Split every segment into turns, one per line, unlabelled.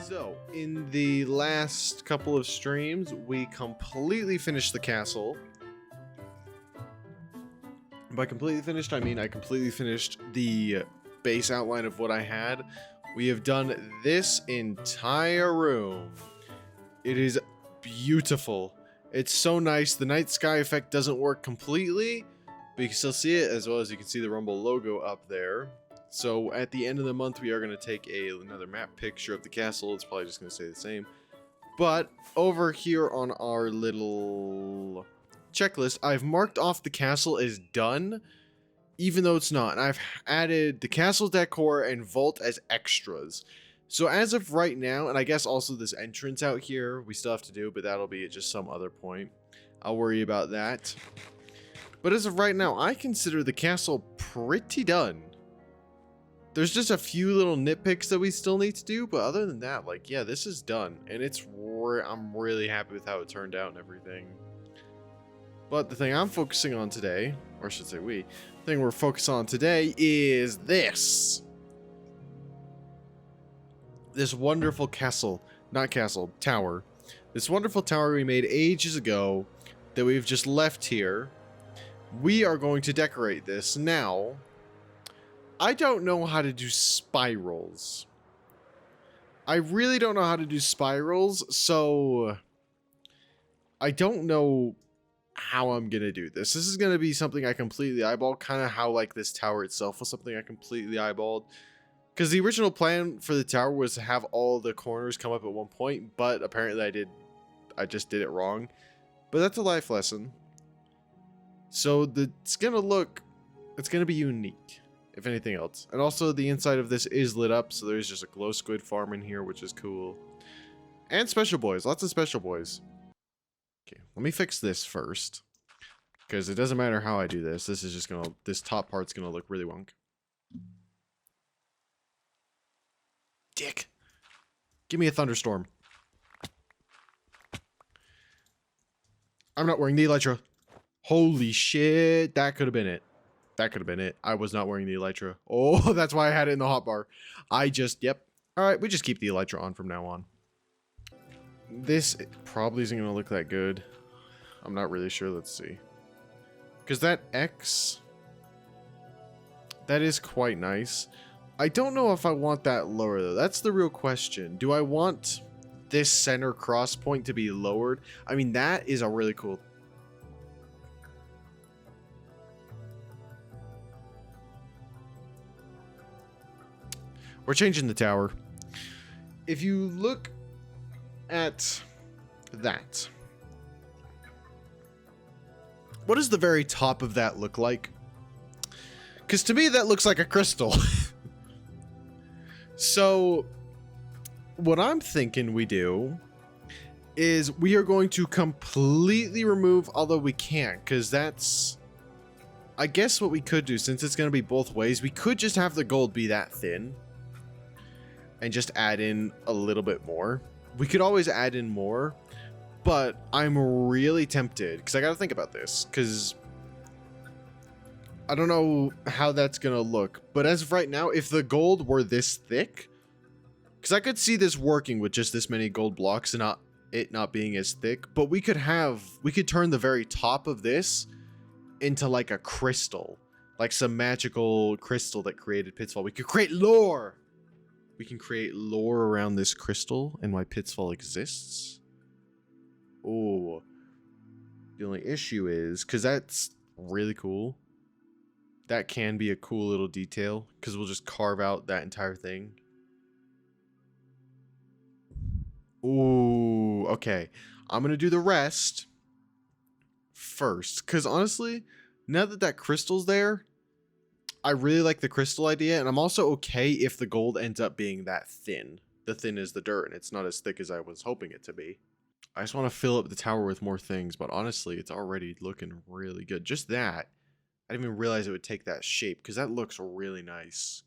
So, in the last couple of streams, we completely finished the castle. By completely finished, I mean I completely finished the base outline of what I had. We have done this entire room. It is beautiful. It's so nice. The night sky effect doesn't work completely, but you can still see it, as well as you can see the Rumble logo up there. So at the end of the month, we are going to take another map picture of the castle. It's probably just going to stay the same. But over here on our little checklist, I've marked off the castle as done, even though it's not. And I've added the castle decor and vault as extras. So as of right now, and I guess also this entrance out here, we still have to do, but that'll be at just some other point. I'll worry about that. But as of right now, I consider the castle pretty done. There's just a few little nitpicks that we still need to do, but other than that, like, yeah, this is done. And I'm really happy with how it turned out and everything. But the thing I'm focusing on today, or I should say the thing we're focused on today is this. This wonderful tower. This wonderful tower we made ages ago that we've just left here. We are going to decorate this now. I don't know how to do spirals. I really don't know how to do spirals, so I don't know how I'm going to do this. This is going to be something I completely eyeballed, kind of how like this tower itself was something I completely eyeballed. Because the original plan for the tower was to have all the corners come up at one point, but apparently I just did it wrong. But that's a life lesson. So it's going to be unique, if anything else. And also the inside of this is lit up, so there's just a glow squid farm in here, which is cool. And special boys, lots of special boys. Okay, let me fix this first, because it doesn't matter how I do this. This top part's gonna look really wonk. Dick, give me a thunderstorm. I'm not wearing the elytra. Holy shit, that could have been it. That could have been it. I was not wearing the elytra. Oh, that's why I had it in the hotbar. Yep. All right, we just keep the elytra on from now on. This probably isn't going to look that good. I'm not really sure. Let's see. Because that X, that is quite nice. I don't know if I want that lower, though. That's the real question. Do I want this center cross point to be lowered? I mean, that is a really cool. We're changing the tower. If you look at that, what does the very top of that look like? Because to me, that looks like a crystal. So what I'm thinking we do is we are going to completely remove, although we can't, because that's, I guess what we could do, since it's going to be both ways, we could just have the gold be that thin and just add in a little bit more. We could always add in more, but I'm really tempted, because I got to think about this, because I don't know how that's going to look. But as of right now, if the gold were this thick, because I could see this working with just this many gold blocks and it not being as thick, but we could turn the very top of this into like a crystal, like some magical crystal that created Pitfall. We could create lore. We can create lore around this crystal and why Pitfall exists. Oh, the only issue is, because that's really cool. That can be a cool little detail, because we'll just carve out that entire thing. Ooh, okay. I'm going to do the rest first, because honestly, now that that crystal's there, I really like the crystal idea, and I'm also okay if the gold ends up being that thin. The thin is the dirt, and it's not as thick as I was hoping it to be. I just want to fill up the tower with more things, but honestly, it's already looking really good. Just that. I didn't even realize it would take that shape, because that looks really nice.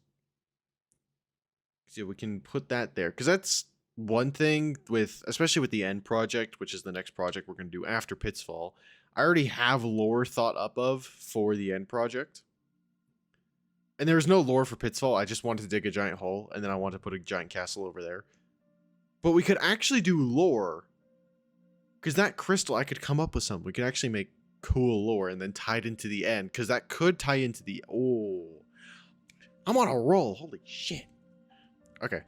So we can put that there, because that's one thing with, especially with the end project, which is the next project we're going to do after Pitfall. I already have lore thought up of for the end project. And there was no lore for Pitfall. I just wanted to dig a giant hole, and then I wanted to put a giant castle over there. But we could actually do lore. Because that crystal, I could come up with something. We could actually make cool lore and then tie it into the end. Because that could tie into the... Oh. I'm on a roll. Holy shit. Okay.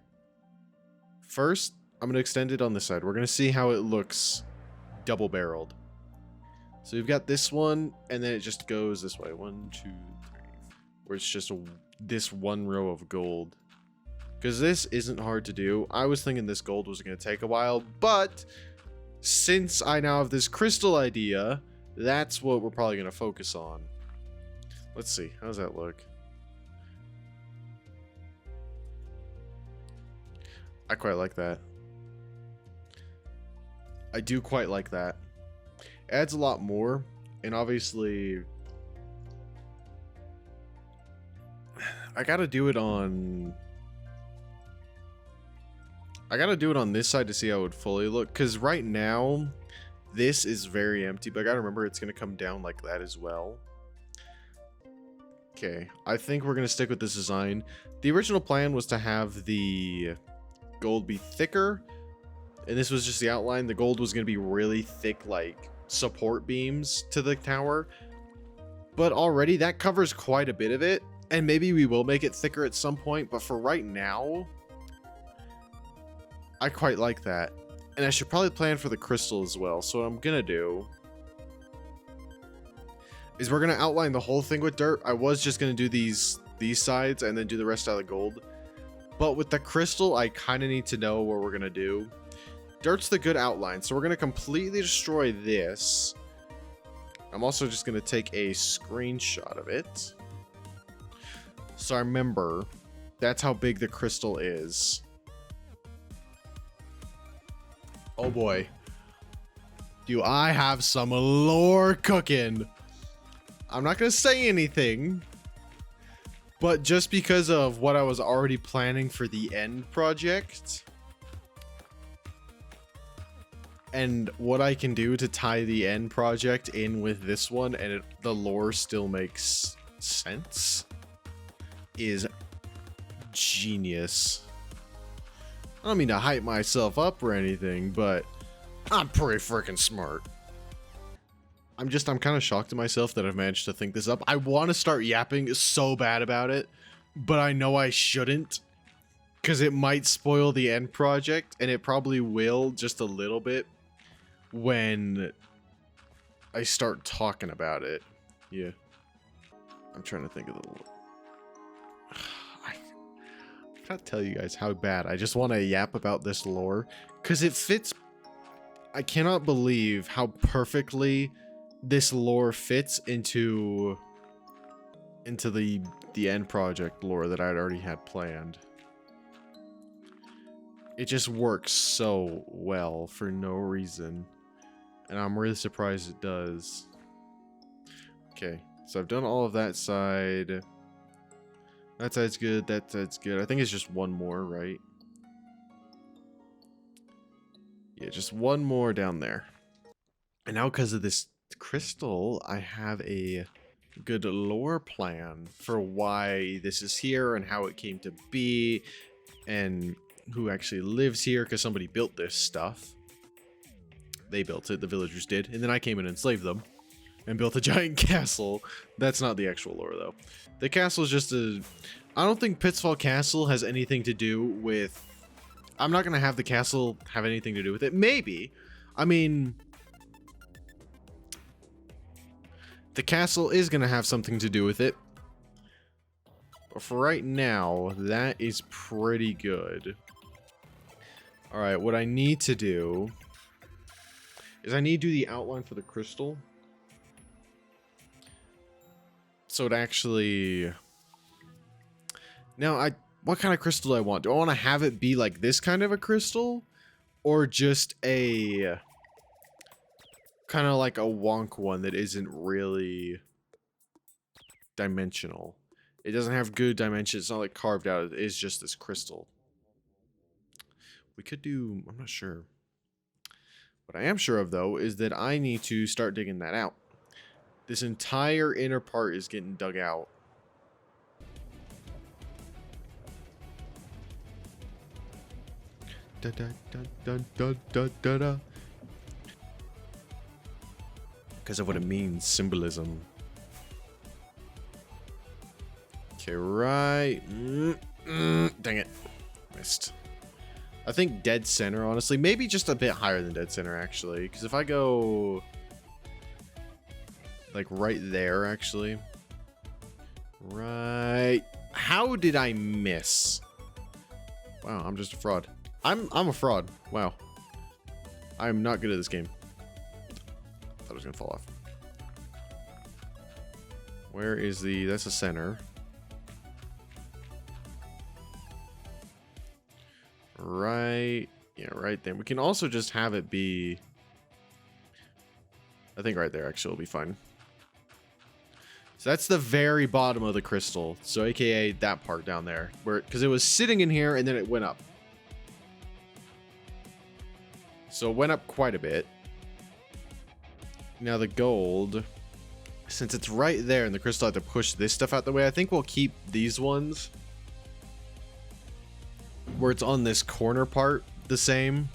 First, I'm going to extend it on this side. We're going to see how it looks double-barreled. So we've got this one, and then it just goes this way. 1, 2, 3. Where it's just this one row of gold. Because this isn't hard to do. I was thinking this gold was going to take a while, but since I now have this crystal idea, that's what we're probably going to focus on. Let's see. How does that look? I quite like that. I do quite like that. Adds a lot more, and obviously I gotta do it on this side to see how it would fully look, because right now this is very empty, but I gotta remember it's gonna come down like that as well. Okay, I think we're gonna stick with this design. The original plan was to have the gold be thicker, and this was just the outline. The gold was gonna be really thick, like support beams to the tower, but already that covers quite a bit of it, and maybe we will make it thicker at some point, but for right now I quite like that. And I should probably plan for the crystal as well. So what I'm gonna do is we're gonna outline the whole thing with dirt. I was just gonna do these sides and then do the rest out of the gold, but with the crystal I kind of need to know what we're gonna do. Dirt's the good outline, so we're gonna completely destroy this. I'm also just gonna take a screenshot of it, so I remember that's how big the crystal is. Oh boy, do I have some lore cooking. I'm not gonna say anything, but just because of what I was already planning for the end project and what I can do to tie the end project in with this one, and the lore still makes sense, is genius. I don't mean to hype myself up or anything, but I'm pretty freaking smart. I'm kind of shocked at myself that I've managed to think this up. I want to start yapping so bad about it, but I know I shouldn't, because it might spoil the end project, and it probably will just a little bit when I start talking about it. Yeah. I'm trying to think of the... I can't tell you guys how bad I just want to yap about this lore, because it fits... I cannot believe how perfectly this lore fits into the end project lore that I'd already had planned. It just works so well for no reason, and I'm really surprised it does. Okay, so I've done all of that side. That side's good, that side's good. I think it's just one more, right? Yeah, just one more down there. And now because of this crystal, I have a good lore plan for why this is here and how it came to be and who actually lives here, because somebody built this stuff. They built it, the villagers did, and then I came in and enslaved them and built a giant castle. That's not the actual lore though. The castle is just a... I don't think Pittsfall Castle has anything to do with... I'm not going to have the castle have anything to do with it. Maybe. I mean... the castle is going to have something to do with it. But for right now, that is pretty good. Alright, what I need to do is I need to do the outline for the crystal. So it actually... Now, what kind of crystal do I want? Do I want to have it be like this kind of a crystal? Or just a... kind of like a wonk one that isn't really dimensional. It doesn't have good dimensions. It's not like carved out. It is just this crystal. We could do... I'm not sure. What I am sure of, though, is that I need to start digging that out. This entire inner part is getting dug out. Because of what it means, symbolism. Okay, right. Dang it. Missed. I think dead center, honestly. Maybe just a bit higher than dead center, actually. Because if I go... like, right there, actually. Right... How did I miss? Wow, I'm just a fraud. I'm a fraud. Wow. I'm not good at this game. Thought it was gonna fall off. Where is the... That's the center. Right... Yeah, right there. We can also just have it be... I think right there, actually, will be fine. So that's the very bottom of the crystal. So aka that part down there. Because it was sitting in here and then it went up. So it went up quite a bit. Now the gold, since it's right there and the crystal had to push this stuff out the way, I think we'll keep these ones where it's on this corner part the same.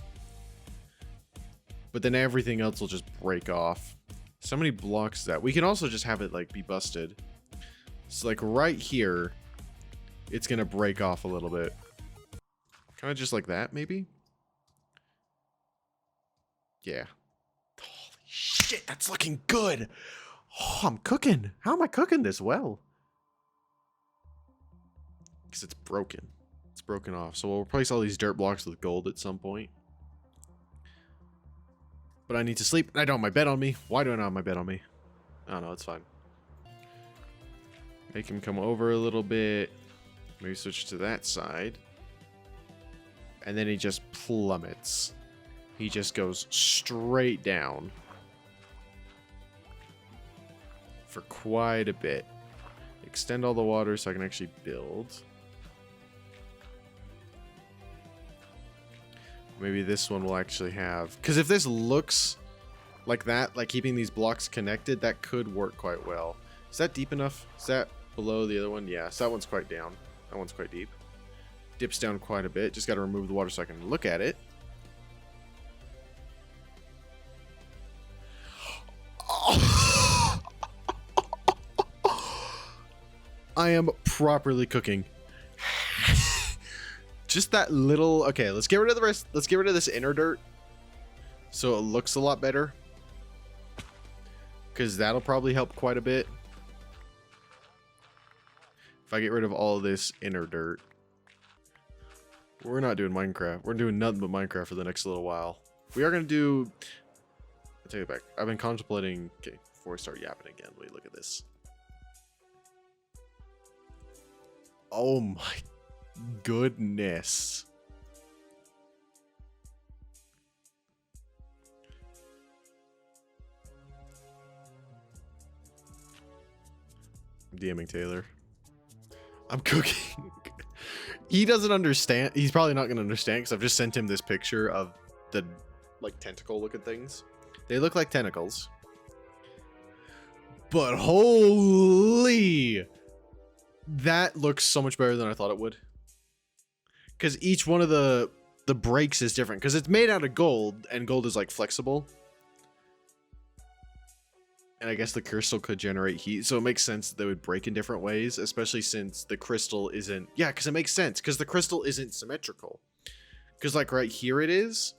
But then everything else will just break off. So many blocks that we can also just have it like be busted. So like right here, it's gonna break off a little bit. Kind of just like that, maybe? Yeah. Holy shit, that's looking good. Oh, I'm cooking. How am I cooking this well? Because it's broken. It's broken off. So we'll replace all these dirt blocks with gold at some point. But I need to sleep. I don't have my bed on me. Why do I not have my bed on me? I don't know. It's fine. Make him come over a little bit. Maybe switch to that side. And then he just plummets. He just goes straight down. For quite a bit. Extend all the water so I can actually build. Maybe this one will actually have... Because if this looks like that, like keeping these blocks connected, that could work quite well. Is that deep enough? Is that below the other one? Yeah, so that one's quite down. That one's quite deep. Dips down quite a bit. Just got to remove the water so I can look at it. I am properly cooking. Just that little... Okay, let's get rid of the rest. Let's get rid of this inner dirt. So it looks a lot better. Because that'll probably help quite a bit. If I get rid of all this inner dirt. We're not doing Minecraft. We're doing nothing but Minecraft for the next little while. We are going to do... I'll take it back. I've been contemplating... Okay, before I start yapping again, wait, look at this. Oh my goodness. I'm DMing Taylor. I'm cooking. He doesn't understand. He's probably not going to understand because I've just sent him this picture of the like tentacle looking things. They look like tentacles. But holy... That looks so much better than I thought it would. Because each one of the breaks is different. Because it's made out of gold, and gold is like flexible. And I guess the crystal could generate heat, so it makes sense that they would break in different ways, especially since the crystal isn't... Yeah, because it makes sense, because the crystal isn't symmetrical. Because like right here it is.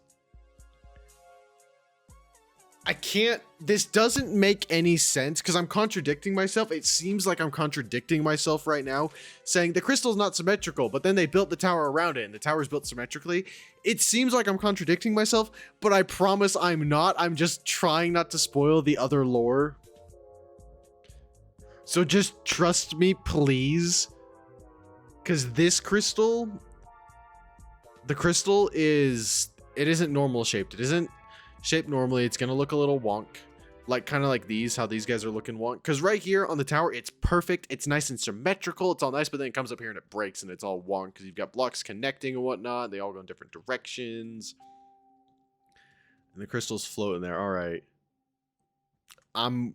I can't... This doesn't make any sense, because I'm contradicting myself. It seems like I'm contradicting myself right now, saying the crystal's not symmetrical, but then they built the tower around it, and the tower's built symmetrically. It seems like I'm contradicting myself, but I promise I'm not. I'm just trying not to spoil the other lore. So just trust me, please. Because this crystal... The crystal is... It isn't normal shaped. It isn't shaped normally. It's gonna look a little wonk, like kind of like these, how these guys are looking wonk, because right here on the tower it's perfect, it's nice and symmetrical, it's all nice, but then it comes up here and it breaks and it's all wonk because you've got blocks connecting and whatnot, they all go in different directions and the crystals float in there. All right, I'm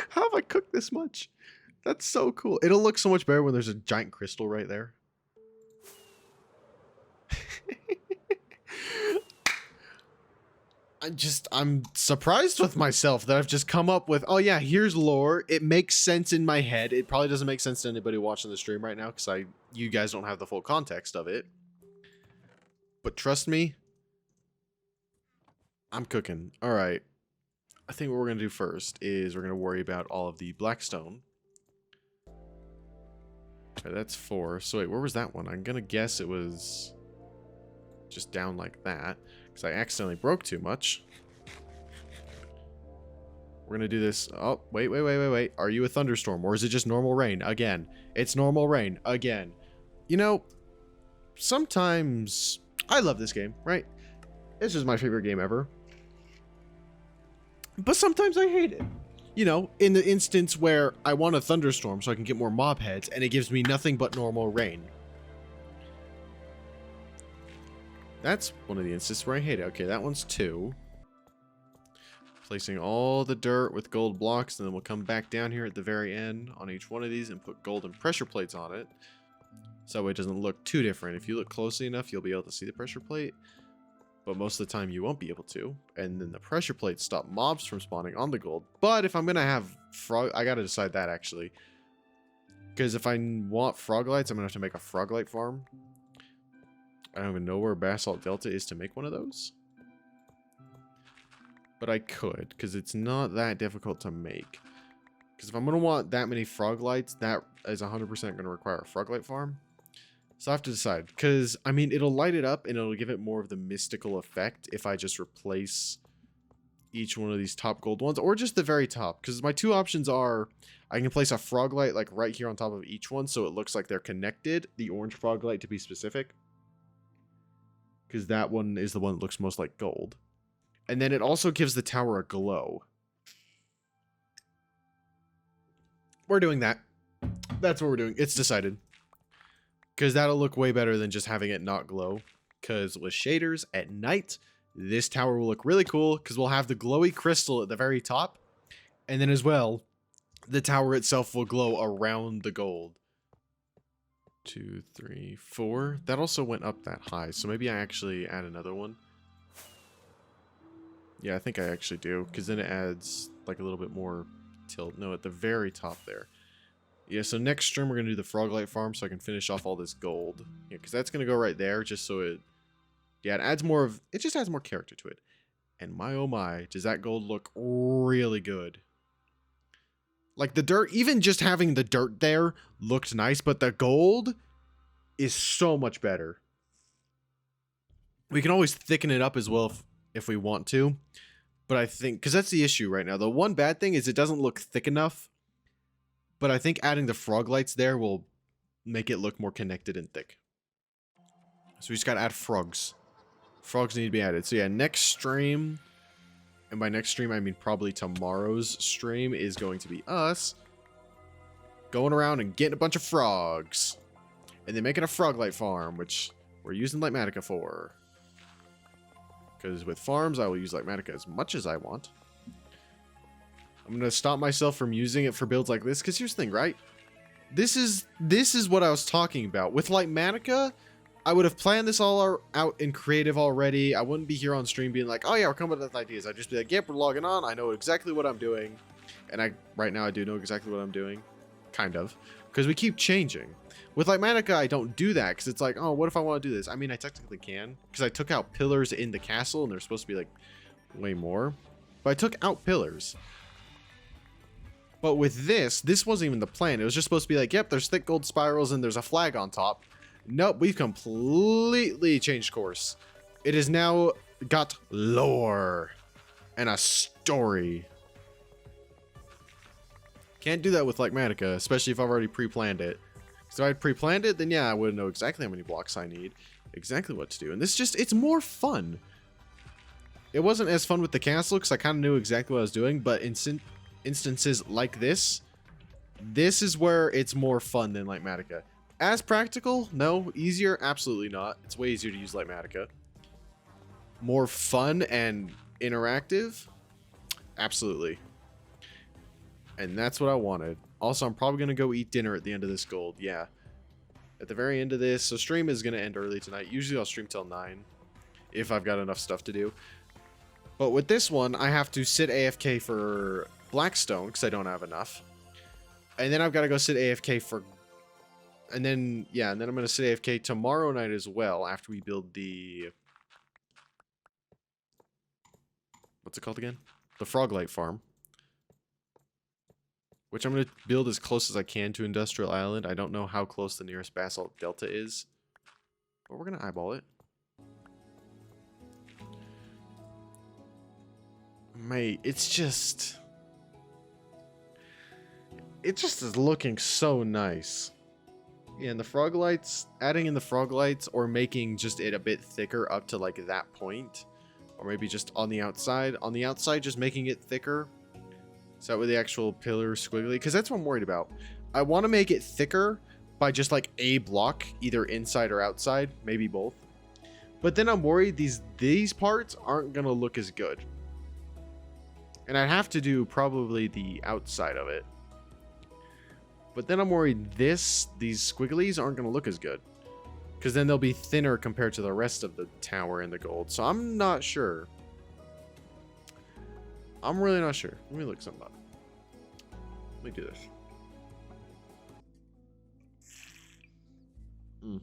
how have I cooked this much? That's so cool. It'll look so much better when there's a giant crystal right there. I'm surprised with myself that I've just come up with, oh yeah, here's lore. It makes sense in my head. It probably doesn't make sense to anybody watching the stream right now because you guys don't have the full context of it. But trust me, I'm cooking. All right. I think what we're going to do first is we're going to worry about all of the blackstone. Okay, that's 4. So wait, where was that one? I'm going to guess it was just down like that because I accidentally broke too much. We're going to do this. Oh, wait. Are you a thunderstorm or is it just normal rain? Again, it's normal rain. Again. You know, sometimes I love this game, right? This is my favorite game ever. But sometimes I hate it. You know, in the instance where I want a thunderstorm so I can get more mob heads, and it gives me nothing but normal rain. That's one of the instances where I hate it. Okay, that one's 2. Placing all the dirt with gold blocks, and then we'll come back down here at the very end on each one of these and put golden pressure plates on it. So it doesn't look too different. If you look closely enough, you'll be able to see the pressure plate. But most of the time you won't be able to. And then the pressure plates stop mobs from spawning on the gold. But if I'm going to have frog... I got to decide that, actually. Because if I want frog lights, I'm going to have to make a frog light farm. I don't even know where Basalt Delta is to make one of those. But I could, because it's not that difficult to make. Because if I'm going to want that many frog lights, that is 100% going to require a frog light farm. So I have to decide, because, I mean, it'll light it up and it'll give it more of the mystical effect if I just replace each one of these top gold ones, or just the very top, because my 2 options are, I can place a frog light, like, right here on top of each one, so it looks like they're connected, the orange frog light to be specific, because that one is the one that looks most like gold. And then it also gives the tower a glow. We're doing that. That's what we're doing. It's decided. Because that'll look way better than just having it not glow. Because with shaders at night, this tower will look really cool. Because we'll have the glowy crystal at the very top. And then as well, the tower itself will glow around the gold. 2, 3, 4. That also went up that high. So maybe I actually add another one. Yeah, I think I actually do. Because then it adds like a little bit more tilt. No, at the very top there. Yeah, so next stream we're going to do the frog light farm so I can finish off all this gold. Yeah, because that's going to go right there just so it... Yeah, it adds more of... It just adds more character to it. And my oh my, does that gold look really good. Like the dirt, even just having the dirt there looked nice, but the gold is so much better. We can always thicken it up as well if we want to. But I think... Because that's the issue right now. The one bad thing is it doesn't look thick enough. But I think adding the frog lights there will make it look more connected and thick. So we just gotta add frogs. Frogs need to be added. So yeah, next stream, and by next stream I mean probably tomorrow's stream, is going to be us going around and getting a bunch of frogs. And then making a frog light farm, which we're using Lightmatica for. Because with farms, I will use Lightmatica as much as I want. I'm going to stop myself from using it for builds like this, because here's the thing, right? This is what I was talking about. With Lightmatica, I would have planned this all out in creative already. I wouldn't be here on stream being like, oh yeah, we're coming up with ideas. I'd just be like, yep, we're logging on. I know exactly what I'm doing. And right now I do know exactly what I'm doing. Kind of. Because we keep changing. With Lightmatica, I don't do that, because it's like, oh, what if I want to do this? I mean, I technically can, because I took out pillars in the castle, and they're supposed to be like way more. But I took out pillars. But with this wasn't even the plan. It was just supposed to be like, yep, there's thick gold spirals and there's a flag on top. Nope, we've completely changed course. It has now got lore and a story. Can't do that with Lightmatica, especially if I've already pre-planned it. So if I pre-planned it, then yeah, I would know exactly how many blocks I need, exactly what to do. And this just, it's more fun. It wasn't as fun with the castle because I kind of knew exactly what I was doing, but instances like this is where it's more fun than Lightmatica. As practical? No. Easier? Absolutely not. It's way easier to use Lightmatica. More fun and interactive? Absolutely. And that's what I wanted. Also, I'm probably going to go eat dinner at the end of this gold. Yeah. At the very end of this. So stream is going to end early tonight. Usually I'll stream till 9. If I've got enough stuff to do. But with this one, I have to sit AFK for Blackstone. Because I don't have enough. And then I've got to go sit AFK for... And then, yeah. And then I'm going to sit AFK tomorrow night as well. After we build the... What's it called again? The Froglight Farm. Which I'm going to build as close as I can to Industrial Island. I don't know how close the nearest Basalt Delta is. But we're going to eyeball it. Mate, it's just... It just is looking so nice. Yeah, and the Froglights... Adding in the Froglights or making just it a bit thicker up to like that point. Or maybe just on the outside. On the outside, just making it thicker. So that way the actual pillar squiggly, because that's what I'm worried about. I want to make it thicker by just like a block, either inside or outside, maybe both. But then I'm worried these parts aren't going to look as good. And I'd have to do probably the outside of it. But then I'm worried these squigglies aren't going to look as good. Because then they'll be thinner compared to the rest of the tower and the gold. So I'm not sure. I'm really not sure. Let me look something up. Let me do this.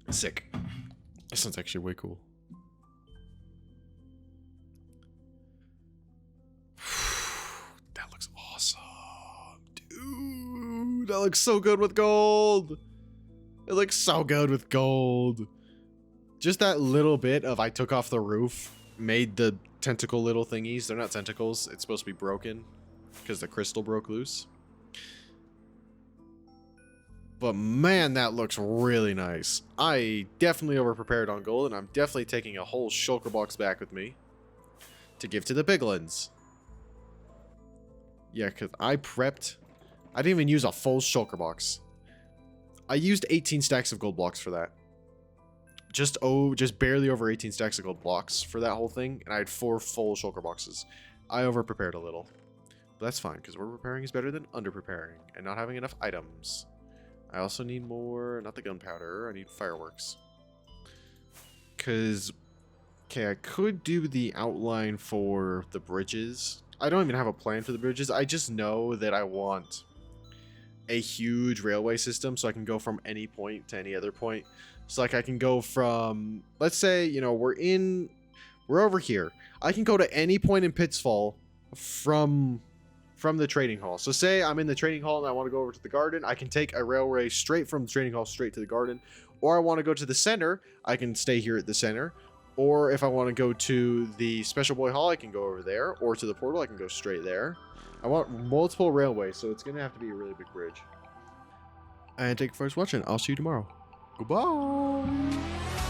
Sick. This sounds actually way cool. That looks awesome. Dude, that looks so good with gold. It looks so good with gold. Just that little bit of I took off the roof made the tentacle little thingies. They're not tentacles. It's supposed to be broken because the crystal broke loose. But man, that looks really nice. I definitely over-prepared on gold, and I'm definitely taking a whole shulker box back with me to give to the piglins. Yeah, because I prepped. I didn't even use a full shulker box. I used 18 stacks of gold blocks for that. Just barely over 18 stacks of gold blocks for that whole thing, and I had 4 full shulker boxes. I over-prepared a little. But that's fine, because over-preparing is better than under-preparing, and not having enough items. I also need more, not the gunpowder, I need fireworks. Because, okay, I could do the outline for the bridges. I don't even have a plan for the bridges, I just know that I want a huge railway system so I can go from any point to any other point. So like I can go from, let's say, you know, we're over here. I can go to any point in Pittsfall from the trading hall. So say I'm in the trading hall and I want to go over to the garden. I can take a railway straight from the trading hall straight to the garden. Or I want to go to the center. I can stay here at the center. Or if I want to go to the Special Boy Hall, I can go over there. Or to the portal, I can go straight there. I want multiple railways, so it's going to have to be a really big bridge. And thank you for watching. I'll see you tomorrow. Goodbye.